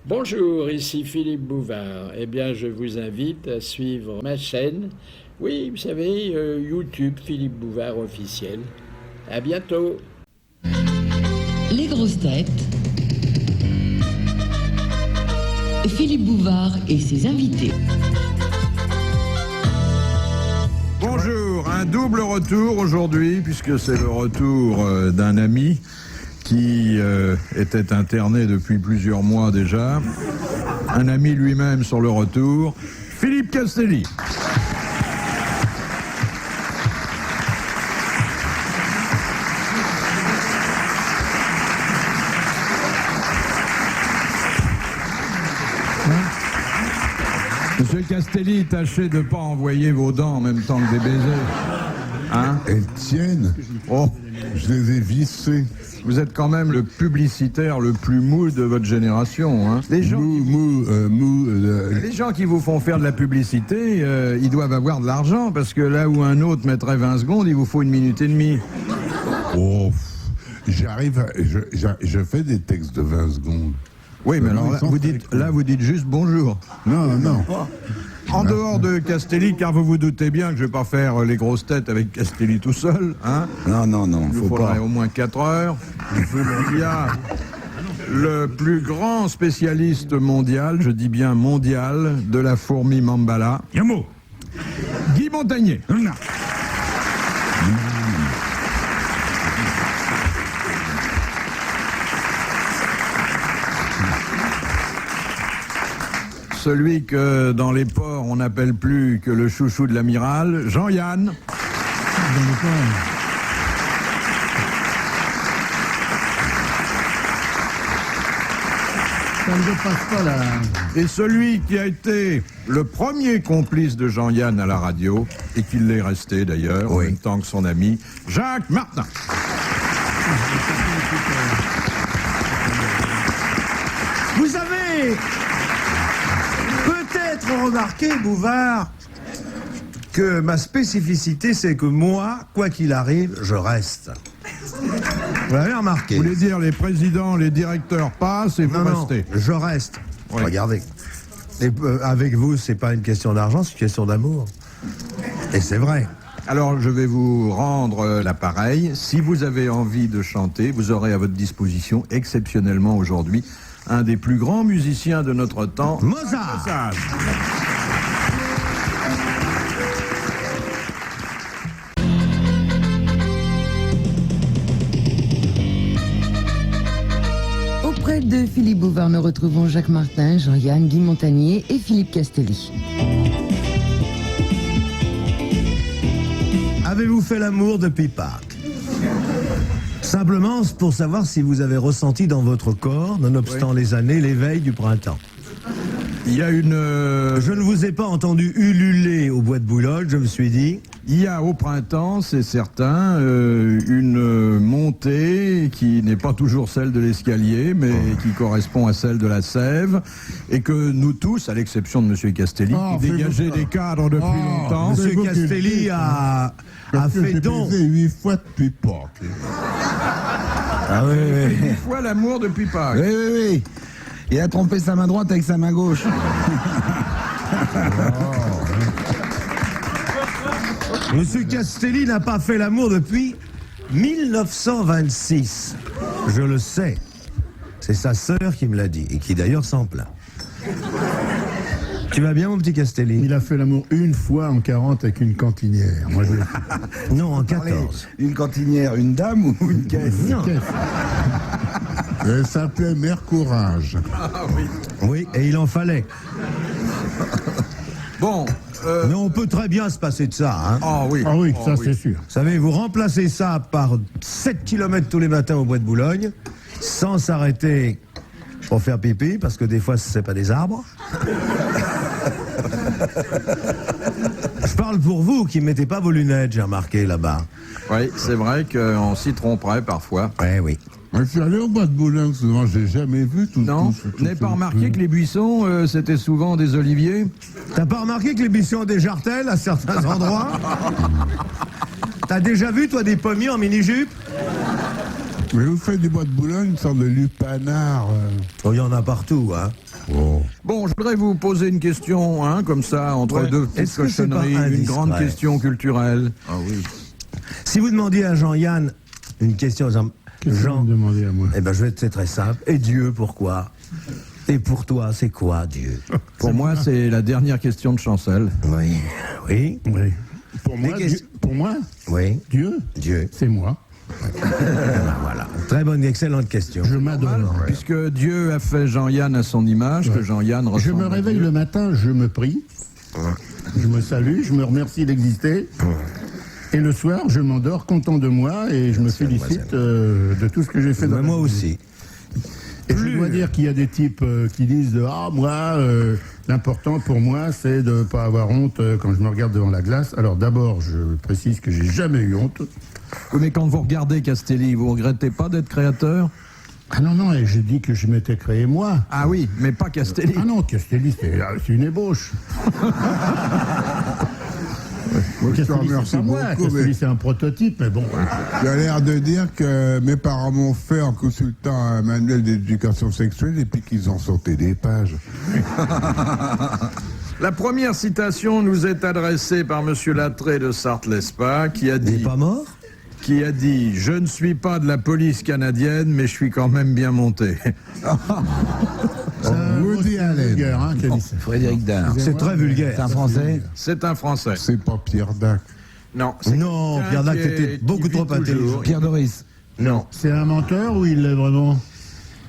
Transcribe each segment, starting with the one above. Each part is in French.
Bonjour, ici Philippe Bouvard. Eh bien, je vous invite à suivre ma chaîne. Oui, vous savez, YouTube Philippe Bouvard officiel. À bientôt. Les grosses têtes. Philippe Bouvard et ses invités. Bonjour, un double retour aujourd'hui, puisque c'est le retour d'un ami qui était interné depuis plusieurs mois déjà. Un ami lui-même sur le retour, Philippe Castelli. Monsieur Castelli, tâchez de ne pas envoyer vos dents en même temps que des baisers. Hein? Elles tiennent. Oh, Je les ai vissées. vous êtes quand même le publicitaire le plus mou de votre génération. Hein? Les gens qui vous font faire de la publicité, ils doivent avoir de l'argent, parce que là où un autre mettrait 20 secondes, il vous faut 1 minute et demie. Oh, je fais des textes de 20 secondes. Oui, mais alors ils là, sont vous dites juste bonjour. Non. En dehors de Castelli, car vous vous doutez bien que je ne vais pas faire les grosses têtes avec Castelli tout seul. Hein? Non, Il nous faut faudrait pas. au moins 4 heures. Il y a le plus grand spécialiste mondial, je dis bien mondial, de la fourmi Mambala. Yamo. Guy Montagnier. Celui que dans les ports on n'appelle plus que le chouchou de l'amiral, Jean-Yann. Ça ne dépasse pas la... Et celui qui a été le premier complice de Jean-Yann à la radio, et qui l'est resté d'ailleurs, en même temps que son ami, Jacques Martin. Vous avez peut-être remarqué, Bouvard, que ma spécificité, c'est que moi, quoi qu'il arrive, je reste. Vous l'avez remarqué? Vous voulez dire les présidents, les directeurs passent et vous restez. Je reste. Oui. Regardez. Et, avec vous, c'est pas une question d'argent, c'est une question d'amour. Et c'est vrai. Alors je vais vous rendre l'appareil. Si vous avez envie de chanter, vous aurez à votre disposition, exceptionnellement aujourd'hui, un des plus grands musiciens de notre temps, Mozart. Auprès de Philippe Bouvard, nous retrouvons Jacques Martin, Jean-Yann, Guy Montagnier et Philippe Castelli. Avez-vous fait l'amour depuis Pâques? Simplement pour savoir si vous avez ressenti dans votre corps, nonobstant les années, l'éveil du printemps. il y a une... Je ne vous ai pas entendu ululer au bois de Boulogne, je me suis dit... Il y a au printemps, c'est certain, une montée qui n'est pas toujours celle de l'escalier, mais qui correspond à celle de la sève, et que nous tous, à l'exception de M. Castelli, qui dégageait des cadres depuis longtemps... Monsieur Castelli a fait don... 8 fois depuis Pâques. Ah oui, oui. 8 fois l'amour depuis Pâques. Oui. Il a trompé sa main droite avec sa main gauche. Monsieur Castelli n'a pas fait l'amour depuis 1926. Je le sais. C'est sa sœur qui me l'a dit, et qui d'ailleurs s'en plaint. Tu vas bien, mon petit Castelli? Il a fait l'amour une fois en 40 avec une cantinière. Moi, Non, en 14. Une cantinière, une dame ou une caisse? Non. Elle s'appelait Mère Courage. Oui, et il en fallait. Bon, Mais on peut très bien se passer de ça, hein. Ah oui, ça c'est sûr. Vous savez, vous remplacez ça par 7 km tous les matins au bois de Boulogne, sans s'arrêter pour faire pipi, parce que des fois, c'est pas des arbres. Je parle pour vous qui ne mettez pas vos lunettes, j'ai remarqué là-bas. oui, c'est vrai qu'on s'y tromperait parfois. Oui. Moi, je suis allé au bois de Boulogne souvent, j'ai jamais vu tout. Non, vous n'avez pas remarqué que les buissons, c'était souvent des oliviers? T'as pas remarqué que les buissons ont des jartelles à certains endroits? T'as déjà vu, toi, des pommiers en mini-jupe? Mais vous faites du bois de Boulogne, une sorte de lupanar. Oh, il y en a partout, hein. Bon, je voudrais vous poser une question, hein, comme ça, entre Ouais. deux petites Est-ce que c'est pas cochonneries, une indiscret grande question culturelle. Ah oui. Si vous demandiez à Jean-Yann une question, Qu'est-ce que vous me demandez à moi? eh ben, c'est très simple. Et Dieu, pourquoi? Et pour toi, c'est quoi, Dieu? Pour moi, c'est la dernière question de Chancel. Oui. Oui. Oui. Pour moi, questions- Pour moi, Oui. Dieu, Dieu. c'est moi. Voilà. Très bonne, excellente question. Je m'adore. Puisque Dieu a fait Jean-Yann à son image, que Jean-Yann ressemble Je me à réveille Dieu. le matin, je me prie, je me salue, je me remercie d'exister. Et le soir, je m'endors content de moi et je me félicite de tout ce que j'ai fait dans Mais la moi vie. aussi. Et je dois dire qu'il y a des types qui disent « Ah, moi, l'important pour moi, c'est de ne pas avoir honte quand je me regarde devant la glace. » Alors d'abord, je précise que j'ai jamais eu honte. Oui, mais quand vous regardez Castelli, vous regrettez pas d'être créateur? Ah non, non, et j'ai dit que je m'étais créé moi. Ah oui, mais pas Castelli. Ah non, Castelli, c'est une ébauche. Moi, je te Castelli, remercie c'est pas moi. beaucoup, Castelli, mais c'est un prototype, mais bon. tu as l'air de dire que mes parents m'ont fait en consultant un manuel d'éducation sexuelle et puis qu'ils ont sauté des pages. La première citation nous est adressée par Monsieur Lattré de Sarthe-Lespas, qui a Il n'est dit... pas mort? Je ne suis pas de la police canadienne, mais je suis quand même bien monté. Woody Allen. Vulgaire, hein, qui a dit ça. Frédéric Dard. C'est très vulgaire. C'est un Français. C'est un Français. C'est pas Pierre Dac. Non, c'est Non, quelqu'un Pierre Dac qui était est- beaucoup qui vit trop intelligent. toujours. Pierre Doris. Non. C'est un menteur ou il l'est vraiment?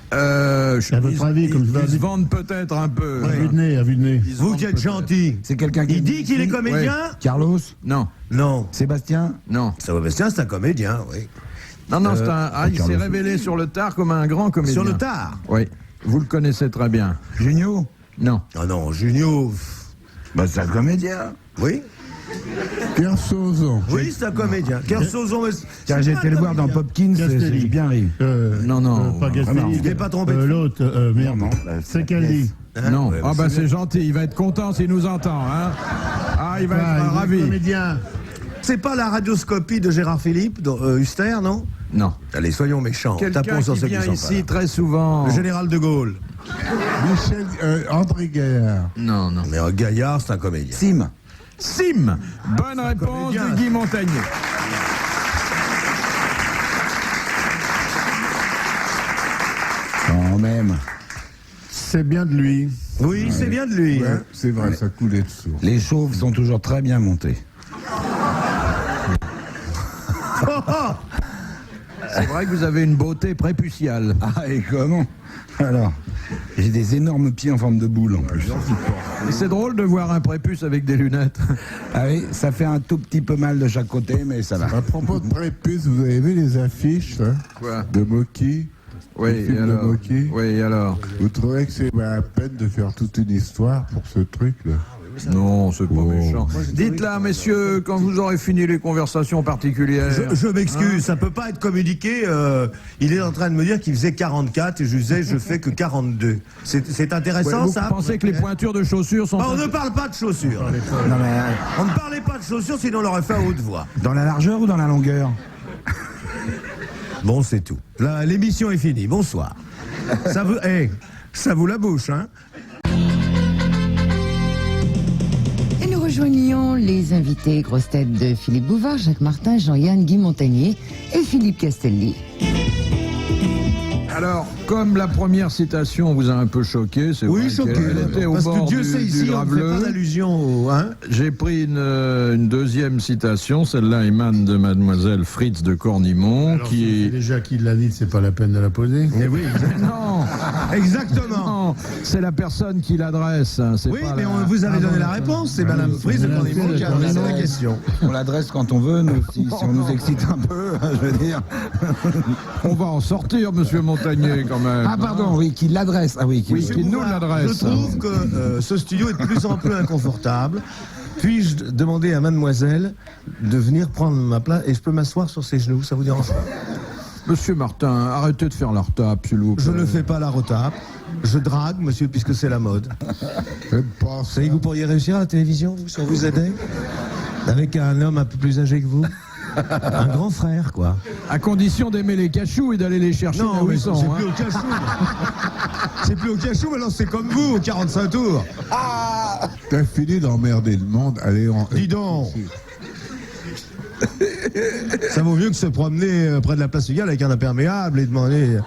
À votre avis, comme je ils l'ai se dit. vendent peut-être un peu. À vue de nez, à vue de nez. Ils se Vous vendent qui êtes peut-être. gentil. C'est quelqu'un qui... Il dit qu'il est comédien? Carlos. Non, Non. Sébastien. non. Sébastien, c'est un comédien, oui. Non, non, il s'est révélé sur le tard comme un grand comédien. Sur le tard. Oui, vous le connaissez très bien. Junio. Non. Ah non, Junio. Bah, c'est un comédien. Oui. Pierre Sauzon. Oui, c'est un comédien. Kersozon, mais Car j'ai été le voir dans Popkins, Castelli. j'ai bien ri. Non, non. Pas Castelli. Tu t'es pas trompé de L'autre, merde. Non, non, bah, C'est qu'elle dit. Non. Ouais, Ah mais bah c'est gentil, il va être content s'il nous entend. Hein. Ah, il va être ravi. Comédien. C'est pas la radioscopie de Gérard Philippe, Huster, non? Non. Allez, soyons méchants. Quelqu'un Tapons sur qui ceux qui vient sont ici pas là. très souvent. Le général de Gaulle. Michel, André Gaillard. Non, non. Mais Gaillard, c'est un comédien. Sim. Sim. Bonne réponse comédien. de Guy Montagnier. Quand même. C'est bien de lui. Oui, c'est bien de lui. Ouais, Hein. c'est vrai, ça coulait dessous. Les chauves sont toujours très bien montés. C'est vrai que vous avez une beauté préputiale. Ah, et comment? Alors, j'ai des énormes pieds en forme de boule en plus. Et c'est drôle de voir un prépuce avec des lunettes. Ah oui, ça fait un tout petit peu mal de chaque côté, mais ça va. À propos de prépuce, vous avez vu les affiches Quoi? de Moki? Oui, Le film et de alors? Moki? Oui, et alors? Vous trouvez que c'est la peine de faire toute une histoire pour ce truc-là? Non, c'est pas Oh. méchant. Dites-là, messieurs, quand vous aurez fini les conversations particulières. Je m'excuse, ça peut pas être communiqué. Il est en train de me dire qu'il faisait 44 et je disais je fais que 42. C'est intéressant Vous ça. pensez que les pointures de chaussures sont... Ah, on ne parle pas de chaussures. Non, mais, On ne parlait pas de chaussures, sinon on l'aurait fait à haute voix. dans la largeur ou dans la longueur? Bon, c'est tout. L'émission est finie. Bonsoir. Ça vous la bouche, hein? Et nous rejoignions les invités grosses têtes de Philippe Bouvard, Jacques Martin, Jean-Yann, Guy Montagnier et Philippe Castelli. Alors, comme la première citation vous a un peu choqué, c'est vrai Oui, choqué. qu'elle était au Parce bord que Dieu du, sait du ici, on ne fait pas graveleux. d'allusion au. Hein? J'ai pris une deuxième citation, celle-là émane de mademoiselle Fritz de Cornimont, Alors, qui c'est est... déjà qui l'a dit, c'est pas la peine de la poser. Mais oui, Non, exactement. non, c'est la personne qui l'adresse. Hein, c'est Oui, pas mais la- vous avez donné la réponse. C'est Madame Frise de Cornimont qui a adressé la question. On l'adresse quand on veut, nous, si on nous excite un peu, je veux dire. On va en sortir, monsieur Montagnier, quand même. Ah, pardon, oui, qui l'adresse. Ah oui, qui Oui, qui nous Je l'adresse. trouve que ce studio est de plus en plus inconfortable. Puis-je demander à mademoiselle de venir prendre ma place et je peux m'asseoir sur ses genoux, ça vous dérange pas? Monsieur Martin, arrêtez de faire la retape, s'il vous plaît. Je ne fais pas la retape. Je drague, monsieur, puisque c'est la mode. J'aime pas Vous ça. savez que vous pourriez réussir à la télévision, vous, si on vous aidait? Avec un homme un peu plus âgé que vous? Un grand frère, quoi. À condition d'aimer les cachous et d'aller les chercher là où ils sont. c'est hein. plus au cachou. C'est plus au cachou, maintenant c'est comme vous, au 45 tours. T'as fini d'emmerder le monde, allez en... Dis donc. Ça vaut mieux que se promener près de la place Pigalle avec un imperméable et demander...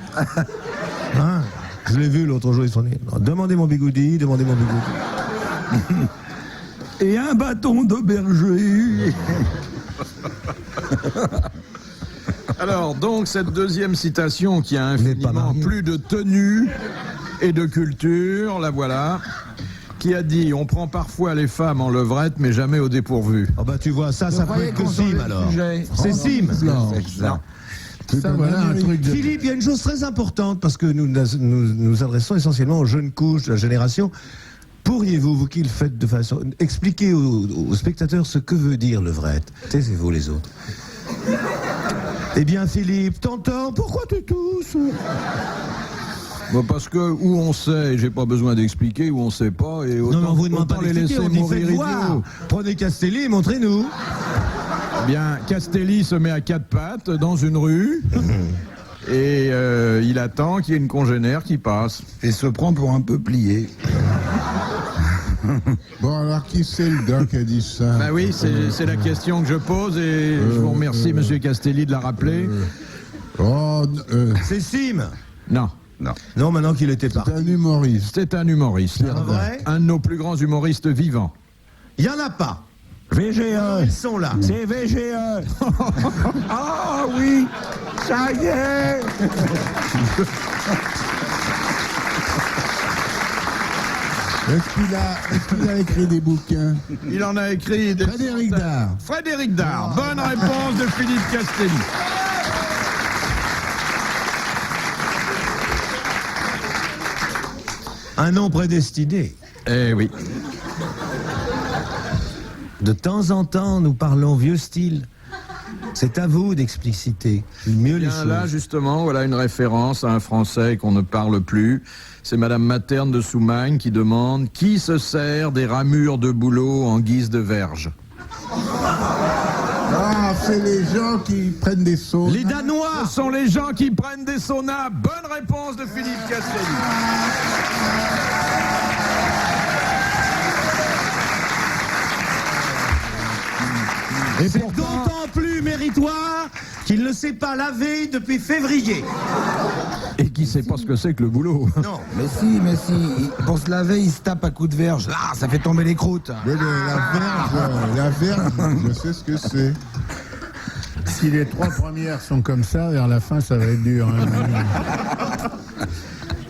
Hein, je l'ai vu l'autre jour, ils sont nés. Demandez mon bigoudi, demandez mon bigoudi. Et un bâton de berger. Alors, donc, cette deuxième citation qui a pas infiniment marié. plus de tenue et de culture, la voilà, qui a dit « On prend parfois les femmes en levrette, mais jamais au dépourvu Oh bah tu vois, ça peut être que Sim alors. C'est Sim. Ça, voilà un truc de... Philippe, il y a une chose très importante, parce que nous adressons essentiellement aux jeunes couches de la génération. Pourriez-vous, vous qui le faites de façon... expliquer aux spectateurs ce que veut dire levrette? Taisez-vous les autres. Eh bien Philippe, t'entends? Pourquoi tu tousses? Bon, parce que où on sait, j'ai pas besoin d'expliquer, où on sait pas, et autant, Non, mais on vous demande pas autant les d'expliquer, laisser on dit mourir faites voir. idiots. Prenez Castelli et montrez-nous. Eh bien, Castelli se met à quatre pattes dans une rue, et il attend qu'il y ait une congénère qui passe. Et se prend pour un peu plié. Bon, alors qui c'est le gars qui a dit ça? Ben oui, c'est la question que je pose, et je vous remercie, monsieur Castelli, de la rappeler. C'est Sim. Non. Non, maintenant qu'il était C'est parti. un humoriste. C'est un humoriste. Un vrai? Un de nos plus grands humoristes vivants. Il n'y en a pas. VGE. Ils sont là. C'est VGE. Ah oui, ça y est. Est-ce qu'il a écrit des bouquins? Il en a écrit des... Frédéric Dard. Frédéric Dard. Bonne réponse de Philippe Castelli. Un nom prédestiné. Eh oui. De temps en temps, nous parlons vieux style. C'est à vous d'expliciter mieux les Bien choses. là, justement, voilà une référence à un Français qu'on ne parle plus. C'est Madame Materne de Soumagne qui demande « Qui se sert des ramures de bouleau en guise de verge ?» Ah, c'est les gens qui prennent des sauts. Les Danois. Ce sont les gens qui prennent des saunas. Bonne réponse de Philippe Castelli. Et c'est d'autant plus méritoire qu'il ne s'est pas lavé depuis février. Et qui sait pas ce que c'est que le boulot. Non. Mais si, pour se laver, il se tape à coups de verge. Ah, ça fait tomber les croûtes. Mais la verge, je sais ce que c'est. Si les trois premières sont comme ça, vers la fin, ça va être dur. Hein.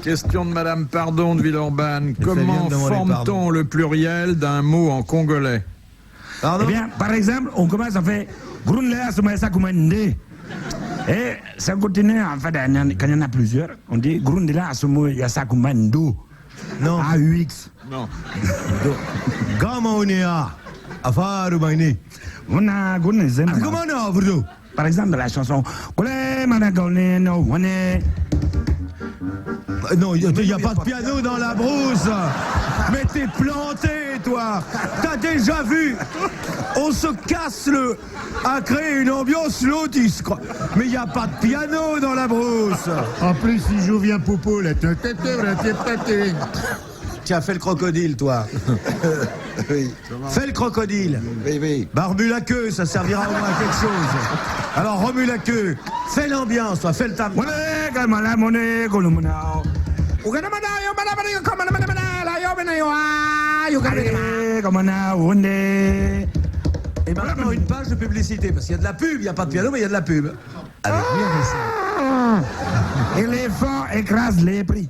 Question de Madame Pardon de Villeurbanne. Il fait bien Comment de demander forme-t-on pardon. le pluriel d'un mot en congolais? Pardon? Eh bien, par exemple, on commence à faire Grunlea Sumaisa Kumande. Et ça continue, en fait, quand il y en a plusieurs, on dit Grunlea Sumaisa Kumando. Non. AUX. Non. Comment on est à Afarubaini? On a Grunlea. Comment on a, Bruno? Par exemple, la chanson Kole Managone no Wane. Non, il n'y a pas de piano dans la brousse. Mais t'es planté, toi. T'as déjà vu? On se casse à créer une ambiance, l'autre, il se croit. Mais il n'y a pas de piano dans la brousse. En plus, il joue bien Popo, là. Tiens, fais le crocodile, toi. Oui. Fais le crocodile. Oui. Bah, remue la queue, ça servira au moins à quelque chose. Alors, remue la queue. Fais l'ambiance, toi. Fais le tam. Wane Kamala Mone Kolumana. Uganamana Yomana Kamana la Yomana Yoga Kamana Wone. Et maintenant, une page de publicité. Parce qu'il y a de la pub. Il n'y a pas de piano, mais il y a de la pub. Avec Et les fonds écrasent les prix.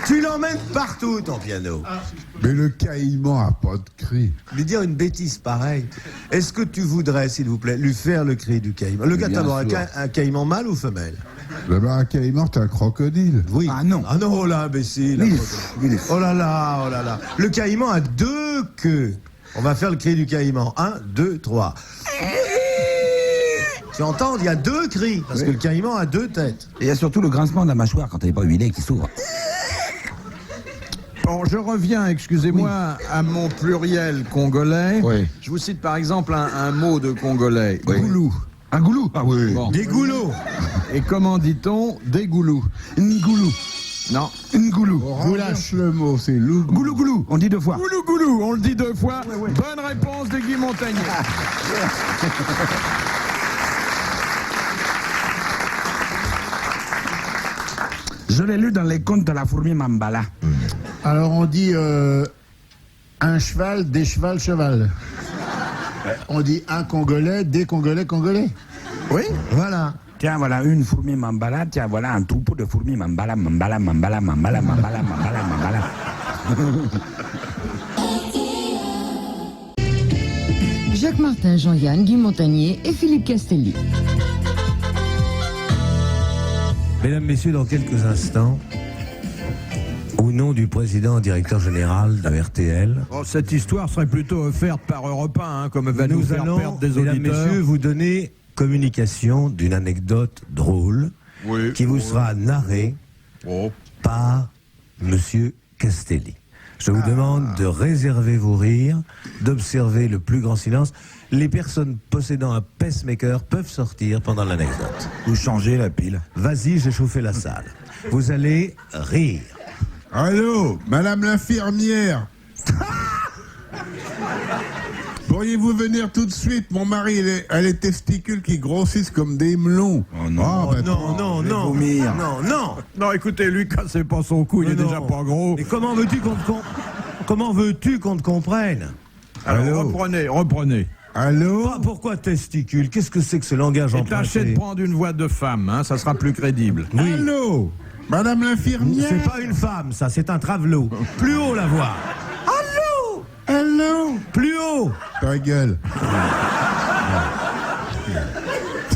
Tu l'emmènes partout, ton piano. Mais le caïman a pas de cri. Lui dire une bêtise pareille. Est-ce que tu voudrais, s'il vous plaît, lui faire le cri du caïman? Le gars, Bien d'abord, sûr. un caïman mâle ou femelle? Là-bas, un caïman, c'est un crocodile. Oui. Ah non. Ah non, oh là, imbécile. Oh là là, oh là là. Le caïman a deux queues. On va faire le cri du caïman. 1, 2, 3. Tu entends, il y a deux cris, parce que le caïman a deux têtes. Et il y a surtout le grincement de la mâchoire quand elle n'est pas huilée qui s'ouvre. Bon, je reviens, excusez-moi, à mon pluriel congolais. Oui. Je vous cite par exemple un mot de congolais. Oui. Goulou. Un goulou? Ah oui. Bon. Des goulots. Et comment dit-on des goulous? Ngoulou. Non. Ngoulou. Goulash le mot, c'est loup. Goulou goulou, on dit 2 fois. Goulou goulou, on le dit 2 fois. Bonne réponse de Guy Montagnier. Je l'ai lu dans les contes de la fourmi Mambala. Alors on dit un cheval, des cheval, cheval. On dit un Congolais, des Congolais, Congolais. Oui. Voilà. Tiens, voilà une fourmi Mambala. Tiens, voilà un troupeau de fourmis Mambala, Mambala, Mambala, Mambala, Mambala, Mambala, Mambala. Jacques Martin, Jean-Yann, Guy Montagnier et Philippe Castelli. Mesdames, Messieurs, dans quelques instants, au nom du président directeur général de RTL, Oh, cette histoire serait plutôt offerte par Europe 1, comme va nous nous faire allons, perdre des mesdames, auditeurs. Messieurs, vous donner communication d'une anecdote drôle Oui. qui vous sera narrée Oh. par Monsieur Castelli. Je vous demande de réserver vos rires, d'observer le plus grand silence. Les personnes possédant un pacemaker peuvent sortir pendant l'anecdote. Ou changer la pile. Vas-y, j'ai chauffé la salle. Vous allez rire. Allô, madame l'infirmière. Pourriez-vous venir tout de suite? Mon mari a les testicules qui grossissent comme des melons. Oh non. Non. vomir. Non. Non, écoutez, lui, cassez pas son cou, il est Non. déjà pas gros. Mais comment veux-tu qu'on te comprenne? Alors, reprenez. Allô? Pourquoi testicules? Qu'est-ce que c'est que ce langage Et tâchez de emprunté? prendre une voix de femme, hein, ça sera plus crédible. Oui. Allô? Madame l'infirmière? C'est pas une femme, ça, c'est un travelot. Plus haut la voix. Allô? Plus haut. Ta gueule.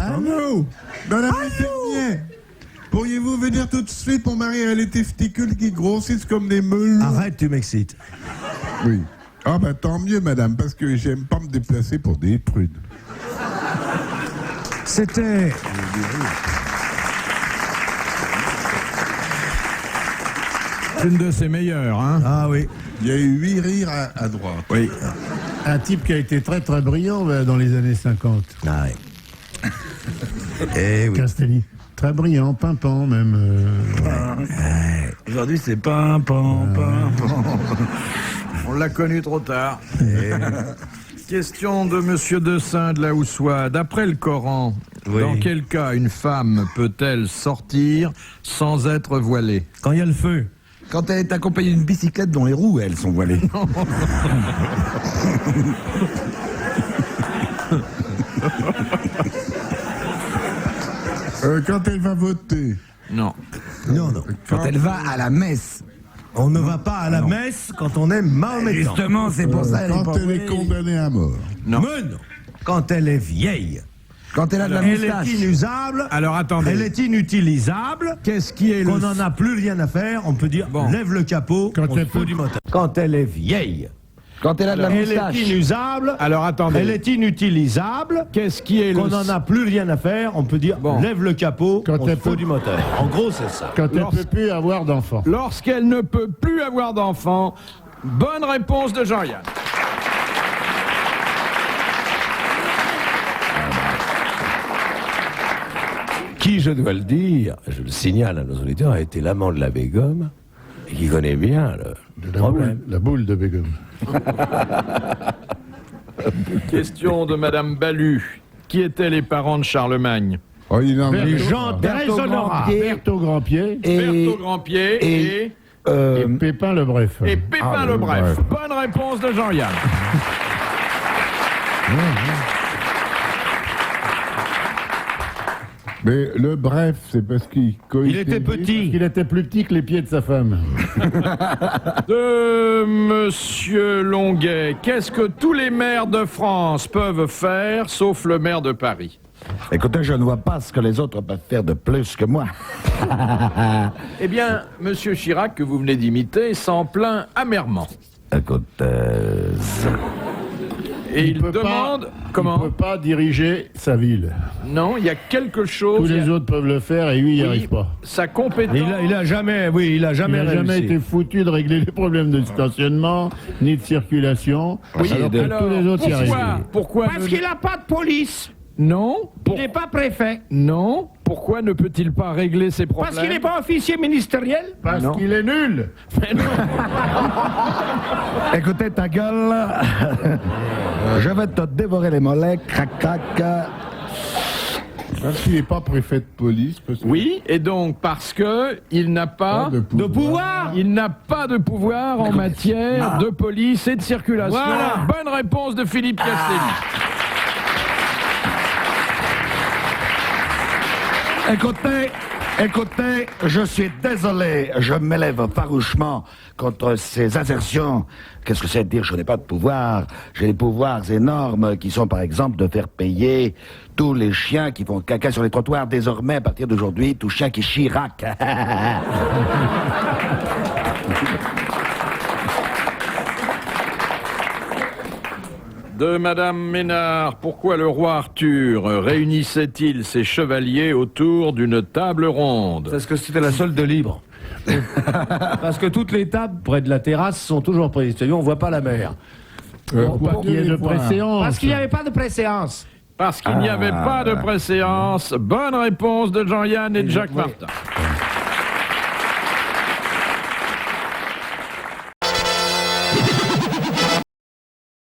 Allô? Madame l'infirmière? Pourriez-vous venir tout de suite? Mon mari a les testicules qui grossissent comme des melons. Arrête, tu m'excites. Oui. Ah ben tant mieux, madame, parce que j'aime pas me déplacer pour des prudes. C'était... C'est une de ses meilleures, hein. Ah oui. Il y a eu 8 rires à droite. Oui. Un type qui a été très très brillant dans les années 50. Ah oui. Eh oui. Castelli. Très brillant, pimpant même. Aujourd'hui, c'est pan. On l'a connu trop tard. Question de Monsieur Dessein de la Houssoie. D'après le Coran, Oui. dans quel cas une femme peut-elle sortir sans être voilée? Quand il y a le feu. Quand elle est accompagnée d'une bicyclette dont les roues, elles, sont voilées. Quand elle va voter. Non. Non. Quand elle va à la messe. On ne va pas à la messe quand on est mahométan. Justement, c'est pour ça. Quand elle est condamnée à mort. Non. Mais non. Quand elle est vieille. Quand elle a de la Elle moustache. est inusable. Alors attendez. Elle est inutilisable. Qu'est-ce qui est Qu'on le... n'en a plus rien à faire. On peut dire, Bon. lève le capot, Quand on elle se fout peut- du moteur. Quand elle est vieille. Quand elle a de la Elle moustache. est inusable. Alors attendez. Elle est inutilisable. Qu'est-ce qui est Qu'on le... n'en a plus rien à faire. On peut dire, Bon. lève le capot, Quand on se elle fout peut- du moteur. En gros, c'est ça. Quand elle peut plus avoir d'enfants. Lorsqu'elle ne peut plus avoir d'enfants. Bonne réponse de Jean-Yann. Qui, je dois le dire, je le signale à nos auditeurs, a été l'amant de la Begum et qui connaît bien le problème. La boule de Begum. Question de Madame Balu. Qui étaient les parents de Charlemagne? Oh, il en a Les d'autres, gens hein. Thérèse Honorat, Berthaud Grandpied Berthaud Grandpied et et Pépin le Bref. Pépin le Bref. Bonne réponse de Jean-Yann. Mais le bref, c'est parce qu'il Il était petit. Il était plus petit que les pieds de sa femme. De Monsieur Longuet. Qu'est-ce que tous les maires de France peuvent faire, sauf le maire de Paris? Écoutez, je ne vois pas ce que les autres peuvent faire de plus que moi. Eh bien, Monsieur Chirac, que vous venez d'imiter, s'en plaint amèrement. Écoute, Et il peut demande... pas, Comment? Il ne peut pas diriger sa ville. Non, il y a quelque chose... Tous les autres peuvent le faire et lui, il n'y Oui, arrive pas. Sa compétence... Il a jamais Jamais été foutu de régler les problèmes de stationnement ni de circulation. Oui, alors que alors, tous les autres y arrivent. pourquoi Parce qu'il n'a pas de police. Non. Il n'est pas préfet. Non. Pourquoi ne peut-il pas régler ses problèmes? Parce qu'il n'est pas officier ministériel. Parce qu'il est nul. Écoutez ta gueule, je vais te dévorer les mollets, crac crac. Parce qu'il n'est pas préfet de police. Parce que... Oui, et donc parce que il n'a pas de pouvoir. Il n'a pas de pouvoir en matière de police et de circulation. Voilà. Bonne réponse de Philippe Castelli. Écoutez, je suis désolé, je m'élève farouchement contre ces assertions. Qu'est-ce que c'est de dire je n'ai pas de pouvoir? J'ai des pouvoirs énormes qui sont par exemple de faire payer tous les chiens qui font caca sur les trottoirs désormais à partir d'aujourd'hui, tout chien qui chirac. De Madame Ménard, pourquoi le roi Arthur réunissait-il ses chevaliers autour d'une table ronde? Parce que c'était la seule de libre. Parce que toutes les tables près de la terrasse sont toujours prises. C'est-à-dire, on voit pas la mer. Pour qu'il y ait de préséance. Parce qu'il n'y avait pas de préséance. Parce qu'il n'y avait pas de préséance. Bonne réponse de Jean-Yann et de Jacques Martin.